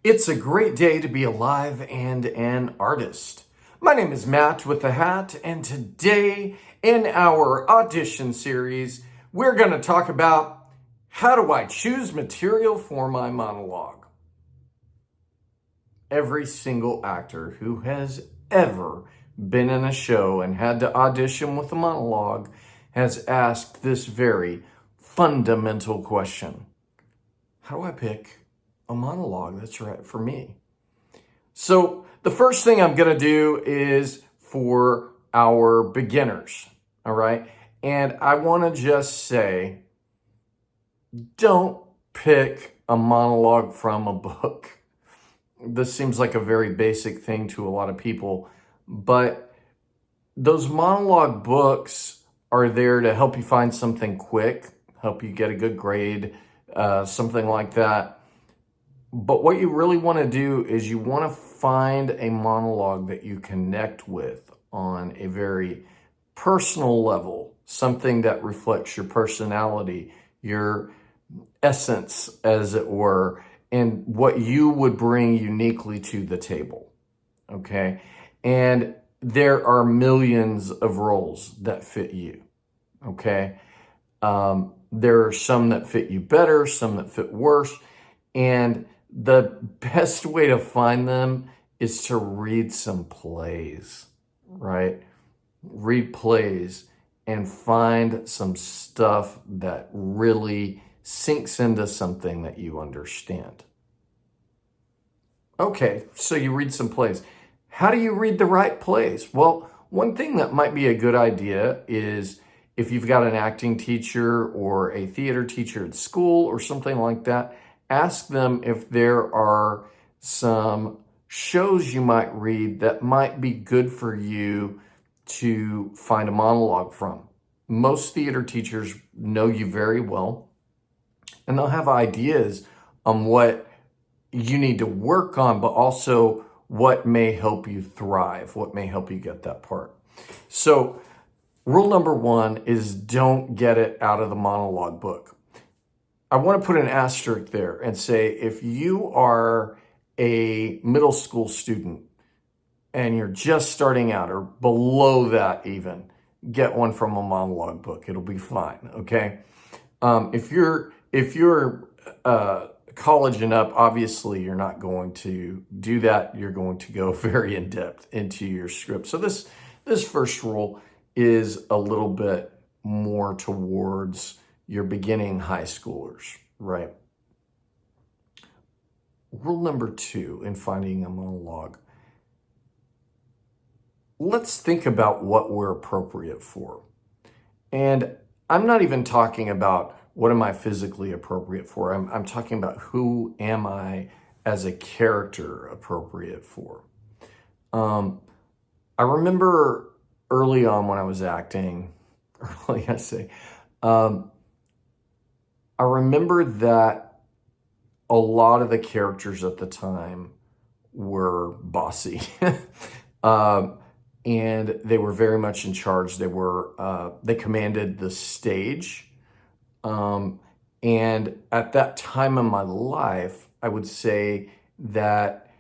It's a great day to be alive and an artist. My name is Matt with the Hat, and today in our audition series, we're going to talk about how do I choose material for my monologue. Every single actor who has ever been in a show and had to audition with a monologue has asked this very fundamental question. How do I pick a monologue that's right for me? So the first thing I'm going to do is for our beginners, all right? And I want to just say, don't pick a monologue from a book. This seems like a very basic thing to a lot of people, but those monologue books are there to help you find something quick, help you get a good grade, something like that. But what you really want to do is you want to find a monologue that you connect with on a very personal level, something that reflects your personality, your essence, as it were, and what you would bring uniquely to the table, okay? And there are millions of roles that fit you, okay? There are some that fit you better, some that fit worse, and the best way to find them is to read some plays, right? Read plays and find some stuff that really sinks into something that you understand. Okay, so you read some plays. How do you read the right plays? Well, one thing that might be a good idea is if you've got an acting teacher or a theater teacher at school or something like that, ask them if there are some shows you might read that might be good for you to find a monologue from. Most theater teachers know you very well, and they'll have ideas on what you need to work on, but also what may help you thrive, what may help you get that part. So rule number one is don't get it out of the monologue book. I want to put an asterisk there and say if you are a middle school student and you're just starting out or below that even, get one from a monologue book. It'll be fine, okay? If you're college and up, obviously you're not going to do that. You're going to go very in depth into your script. So this first rule is a little bit more towards your beginning high schoolers, right? Rule number two in finding a monologue. Let's think about what we're appropriate for. And I'm not even talking about what am I physically appropriate for. I'm talking about who am I as a character appropriate for. I remember early on when I was acting, early I say, I remember that a lot of the characters at the time were bossy. And they were very much in charge. They commanded the stage. And at that time in my life, I would say that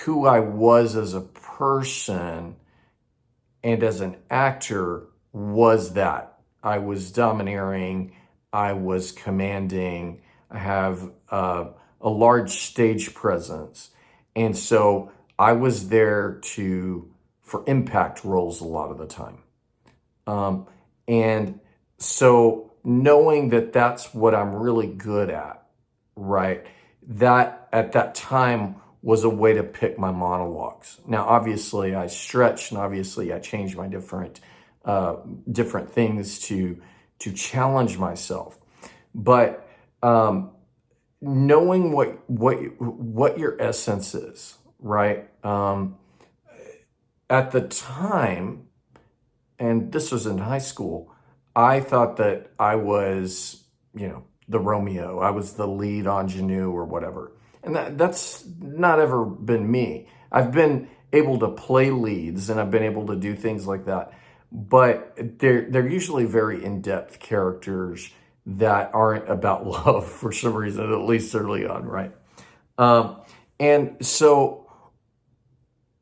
who I was as a person and as an actor was that. I was domineering, I was commanding, I have a large stage presence. And so I was there for impact roles a lot of the time. And so knowing that that's what I'm really good at, right? That at that time was a way to pick my monologues. Now, obviously I stretched and obviously I changed my different things to challenge myself. But knowing what your essence is, right? At the time, and this was in high school, I thought that I was, the Romeo. I was the lead ingenue or whatever. And that's not ever been me. I've been able to play leads and I've been able to do things like that. But they're usually very in-depth characters that aren't about love for some reason, at least early on, right? Um, and so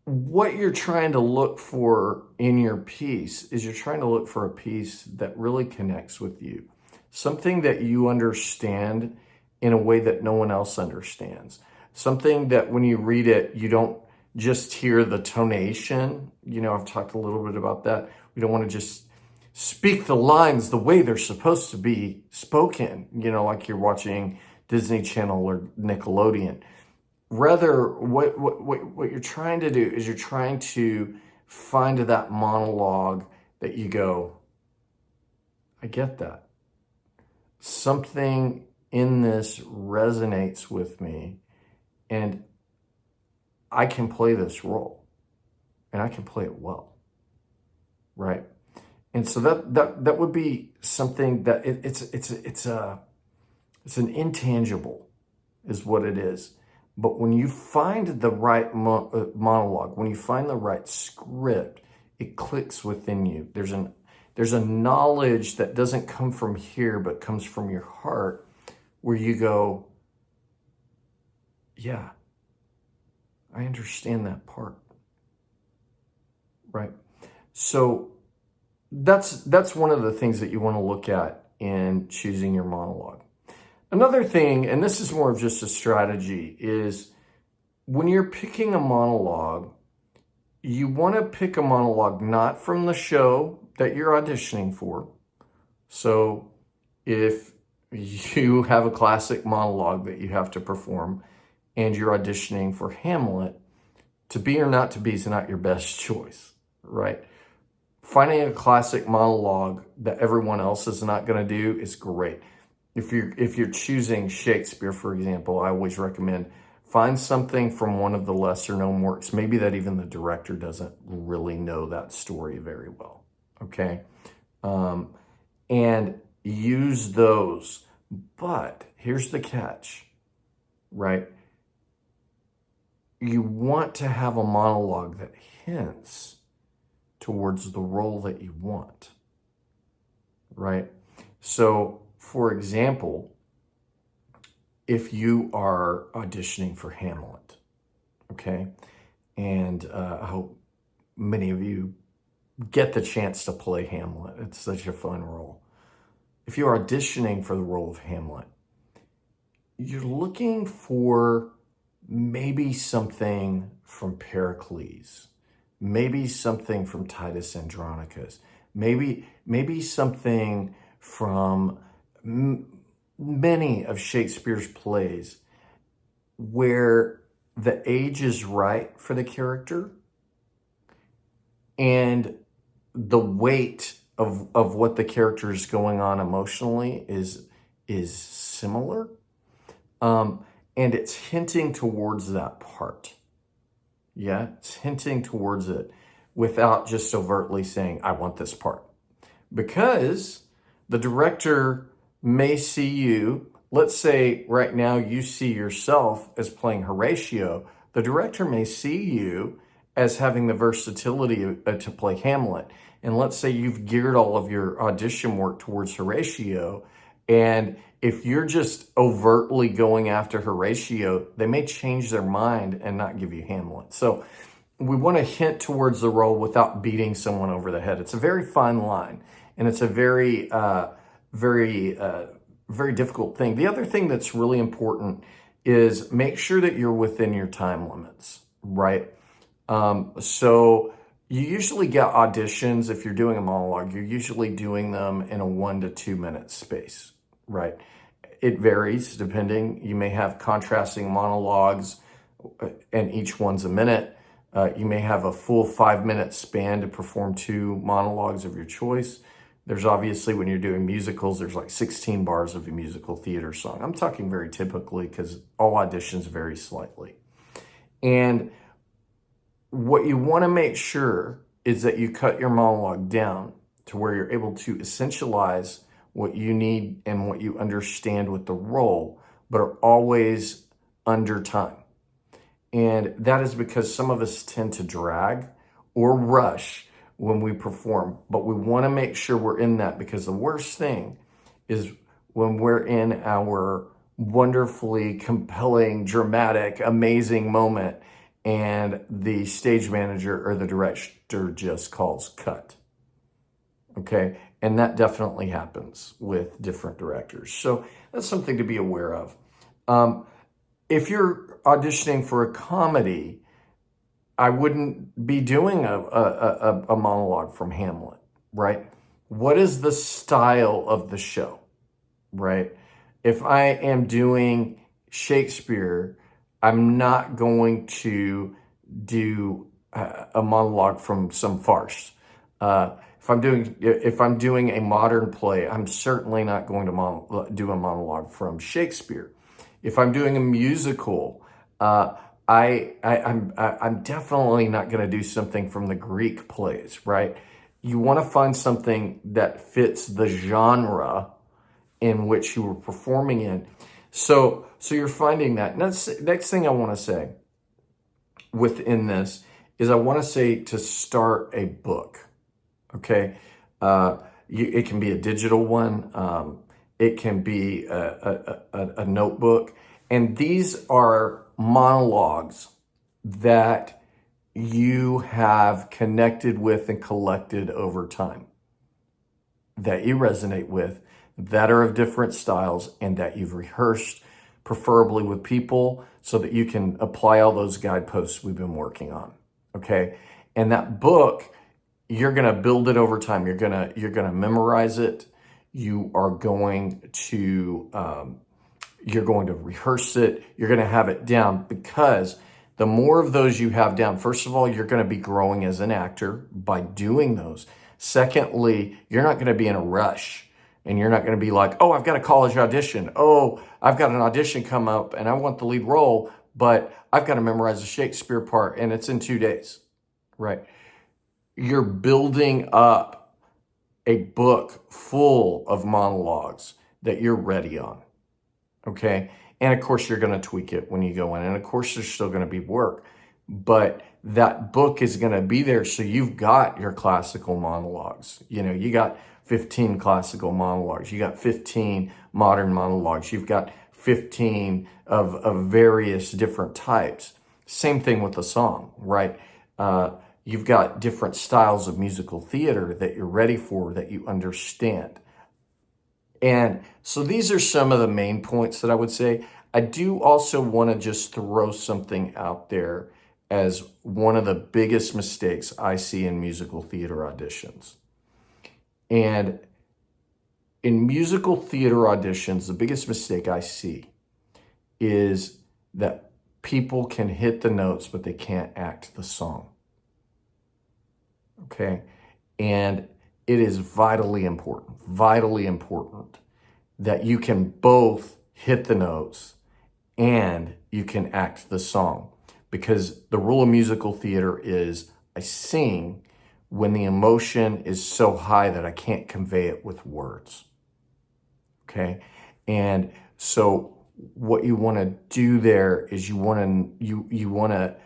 what you're trying to look for in your piece is you're trying to look for a piece that really connects with you, something that you understand in a way that no one else understands, something that when you read it, you don't just hear the tonation. I've talked a little bit about that. We don't want to just speak the lines the way they're supposed to be spoken, like you're watching Disney Channel or Nickelodeon. Rather, what you're trying to do is you're trying to find that monologue that you go, I get that. Something in this resonates with me, and I can play this role, and I can play it well, right? And so that would be something that it's an intangible, is what it is. But when you find the right monologue, when you find the right script, it clicks within you. There's a knowledge that doesn't come from here, but comes from your heart, where you go, yeah, I understand that part, right? So that's one of the things that you want to look at in choosing your monologue. Another thing, and this is more of just a strategy, is when you're picking a monologue, you want to pick a monologue not from the show that you're auditioning for. So if you have a classic monologue that you have to perform and you're auditioning for Hamlet, To Be or Not to Be is not your best choice, right? Finding a classic monologue that everyone else is not going to do is great. If you're choosing Shakespeare, for example, I always recommend find something from one of the lesser known works, maybe that even the director doesn't really know that story very well, okay? And use those. But here's the catch, right? You want to have a monologue that hints towards the role that you want, right? So, for example, if you are auditioning for Hamlet, okay, and I hope many of you get the chance to play Hamlet. It's such a fun role. If you're auditioning for the role of Hamlet, you're looking for maybe something from Pericles, maybe something from Titus Andronicus, maybe something from many of Shakespeare's plays where the age is right for the character and the weight of what the character is going on emotionally is similar. And it's hinting towards that part. Yeah, it's hinting towards it without just overtly saying, I want this part. Because the director may see you, let's say right now you see yourself as playing Horatio, the director may see you as having the versatility to play Hamlet. And let's say you've geared all of your audition work towards Horatio, and if you're just overtly going after Horatio, they may change their mind and not give you Hamlet. So we want to hint towards the role without beating someone over the head. It's a very fine line, and it's a very difficult thing. The other thing that's really important is make sure that you're within your time limits, right? So you usually get auditions, if you're doing a monologue, you're usually doing them in a 1 to 2 minute space, right? It varies depending. You may have contrasting monologues and each one's a minute. You may have a full 5 minute span to perform 2 monologues of your choice. There's obviously, when you're doing musicals, there's like 16 bars of a musical theater song. I'm talking very typically because all auditions vary slightly. And what you want to make sure is that you cut your monologue down to where you're able to essentialize what you need and what you understand with the role, but are always under time. And that is because some of us tend to drag or rush when we perform, but we want to make sure we're in that, because the worst thing is when we're in our wonderfully compelling, dramatic, amazing moment, and the stage manager or the director just calls cut. Okay, and that definitely happens with different directors. So that's something to be aware of. If you're auditioning for a comedy, I wouldn't be doing a monologue from Hamlet, right? What is the style of the show, right? If I am doing Shakespeare, I'm not going to do a monologue from some farce. If I'm doing a modern play, I'm certainly not going to do a monologue from Shakespeare. If I'm doing a musical, I'm definitely not going to do something from the Greek plays, right? You want to find something that fits the genre in which you were performing in. So you're finding that. Next thing I want to say within this is I want to say to start a book. Okay, it can be a digital one. It can be a notebook, and these are monologues that you have connected with and collected over time, that you resonate with, that are of different styles, and that you've rehearsed, preferably with people, so that you can apply all those guideposts we've been working on. Okay, and that book, you're going to build it over time. You're going to memorize it. You are going to rehearse it. You're going to have it down, because the more of those you have down, first of all, you're going to be growing as an actor by doing those. Secondly, you're not going to be in a rush, and you're not going to be like, oh, I've got a college audition. Oh, I've got an audition come up and I want the lead role, but I've got to memorize the Shakespeare part and it's in 2 days, right? You're building up a book full of monologues that you're ready on, okay? And of course, you're going to tweak it when you go in. And of course, there's still going to be work. But that book is going to be there, so you've got your classical monologues. You know, you got 15 classical monologues. You got 15 modern monologues. You've got 15 of various different types. Same thing with the song, right? You've got different styles of musical theater that you're ready for, that you understand. And so these are some of the main points that I would say. I do also want to just throw something out there as one of the biggest mistakes I see in musical theater auditions. And in musical theater auditions, the biggest mistake I see is that people can hit the notes, but they can't act the song. Okay? And it is vitally important that you can both hit the notes and you can act the song. Because the rule of musical theater is I sing when the emotion is so high that I can't convey it with words. Okay? And so what you want to do there is you want to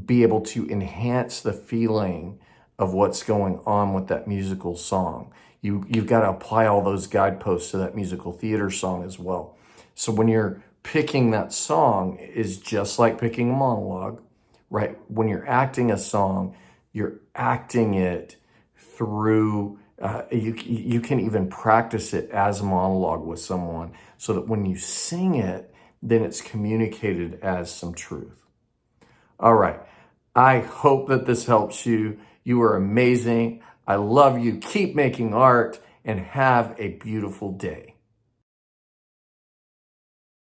be able to enhance the feeling of what's going on with that musical song. You've got to apply all those guideposts to that musical theater song as well. So when you're picking that song, is just like picking a monologue, right? When you're acting a song, you're acting it through, you can even practice it as a monologue with someone, so that when you sing it, then it's communicated as some truth. All right. I hope that this helps you. You are amazing. I love you. Keep making art and have a beautiful day.